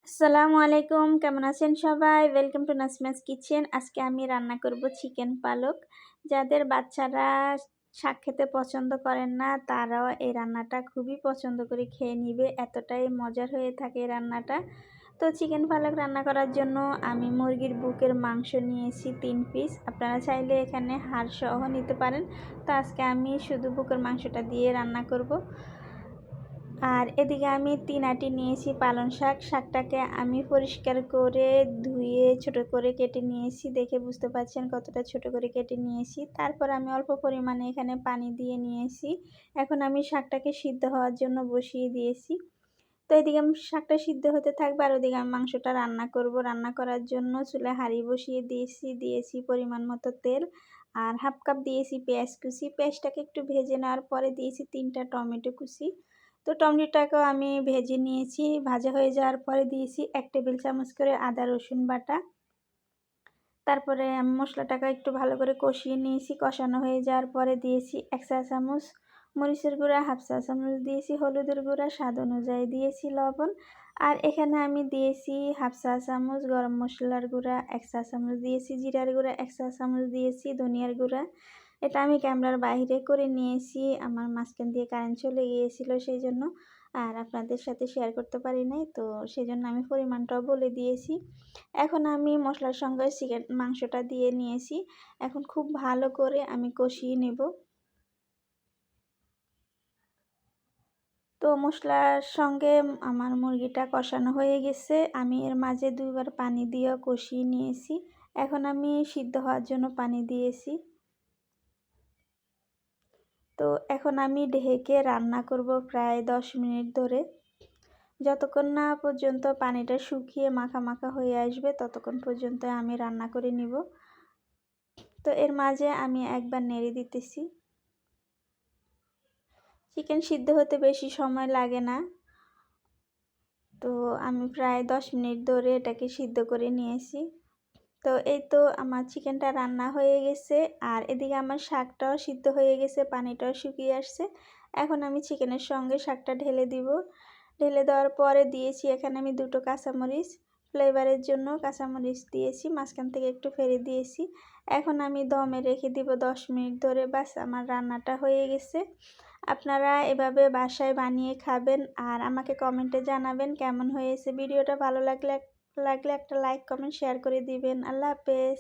আসসালামু আলাইকুম, কেমন আছেন সবাই? Welcome to Nasima's kitchen. আজকে আমি রান্না করব চিকেন পালক। যাদের বাচ্চারা শাক খেতে পছন্দ করেন না, তারাও এই রান্নাটা খুবই পছন্দ করে খেয়ে নিবে। এতটাই মজার হয়ে থাকে এই রান্নাটা। তো চিকেন পালক রান্না করার জন্য আমি মুরগির বুকের মাংস নিয়েছি 3 পিস। আপনারা চাইলে এখানে হাড় সহ নিতে পারেন। তো আজকে আমি শুধু বুকের মাংসটা দিয়ে রান্না করব। আর এদিকে আমি 3 আটি নিয়েছি পালং শাক। শাকটাকে আমি পরিষ্কার করে ধুয়ে ছোট করে কেটে নিয়েছি। দেখে বুঝতে পারছেন কতটা ছোট করে কেটে নিয়েছি। তারপর আমি অল্প পরিমাণে এখানে পানি দিয়ে নিয়েছি। এখন আমি শাকটাকে সিদ্ধ হওয়ার জন্য বসিয়ে দিয়েছি। তো এদিকে শাকটা সিদ্ধ হতে থাকবে আর ওদিকে আমি মাংসটা রান্না করব। রান্না করার জন্য চুলায় হাঁড়ি বসিয়ে দিয়েছি পরিমাণ মতো তেল আর হাফ কাপ দিয়েছি পেঁয়াজ কুচি। পেঁয়াজটাকে একটু ভেজে নেওয়ার পরে দিয়েছি 3টা টমেটো কুচি। তো টমেটোটাকেও আমি ভেজে নিয়েছি। ভাজা হয়ে যাওয়ার পরে দিয়েছি 1 টেবিল চামচ করে আদা রসুন বাটা। তারপরে আমি মশলাটাকে একটু ভালো করে কষিয়ে নিয়েছি। কষানো হয়ে যাওয়ার পরে দিয়েছি 1 চা চামচ মরিচের গুঁড়া, হাফ চা চামচ দিয়েছি হলুদের গুঁড়া, স্বাদ অনুযায়ী দিয়েছি লবণ। আর এখানে আমি দিয়েছি হাফ চা চামচ গরম মশলার গুঁড়া, 1 চা চামচ দিয়েছি জিরার গুঁড়া, 1 চা চামচ দিয়েছি ধনিয়ার গুঁড়া। এটা আমি ক্যামেরার বাইরে করে নিয়েছি। আমার মাঝখান দিয়ে কারেন্ট চলে গিয়েছিল সেই জন্য আর আপনাদের সাথে শেয়ার করতে পারি নাই, তো সেজন্য আমি পরিমাণটাও বলে দিয়েছি। এখন আমি মশলার সঙ্গে চিকেন মাংসটা দিয়ে নিয়েছি। এখন খুব ভালো করে আমি কষিয়ে নেব। তো মশলার সঙ্গে আমার মুরগিটা কষানো হয়ে গেছে। আমি এর মাঝে 2 বার পানি দিয়েও কষিয়ে নিয়েছি। এখন আমি সিদ্ধ হওয়ার জন্য পানি দিয়েছি। তো এখন আমি ঢেকে রান্না করব প্রায় 10 মিনিট ধরে। যতক্ষণ না পর্যন্ত পানিটা শুকিয়ে মাখা মাখা হয়ে আসবে ততক্ষণ পর্যন্ত আমি রান্না করে নিব। তো এর মাঝে আমি একবার নেড়ে দিতেছি। চিকেন সিদ্ধ হতে বেশি সময় লাগে না। তো আমি প্রায় 10 মিনিট ধরে এটাকে সিদ্ধ করে নিয়েছি। তো এই তো আমার চিকেনটা রান্না হয়ে গেছে আর এদিকে আমার শাকটাও সিদ্ধ হয়ে গেছে, পানিটাও শুকিয়ে আসছে। এখন আমি চিকেনের সঙ্গে শাকটা ঢেলে দিব। ঢেলে দেওয়ার পরে দিয়েছি এখানে আমি 2টো কাঁচামরিচ, ফ্লেভারের জন্য কাঁচামরিচ দিয়েছি, মাঝখান থেকে একটু ফেলে দিয়েছি। এখন আমি দমে রেখে দিব 10 মিনিট ধরে। বাস আমার রান্নাটা হয়ে গেছে। আপনারা এভাবে বাসায় বানিয়ে খাবেন আর আমাকে কমেন্টে জানাবেন কেমন হয়েছে। ভিডিওটা ভালো লাগলে একটা লাইক কমেন্ট শেয়ার করে দিবেন। আল্লাহ হাফেজ।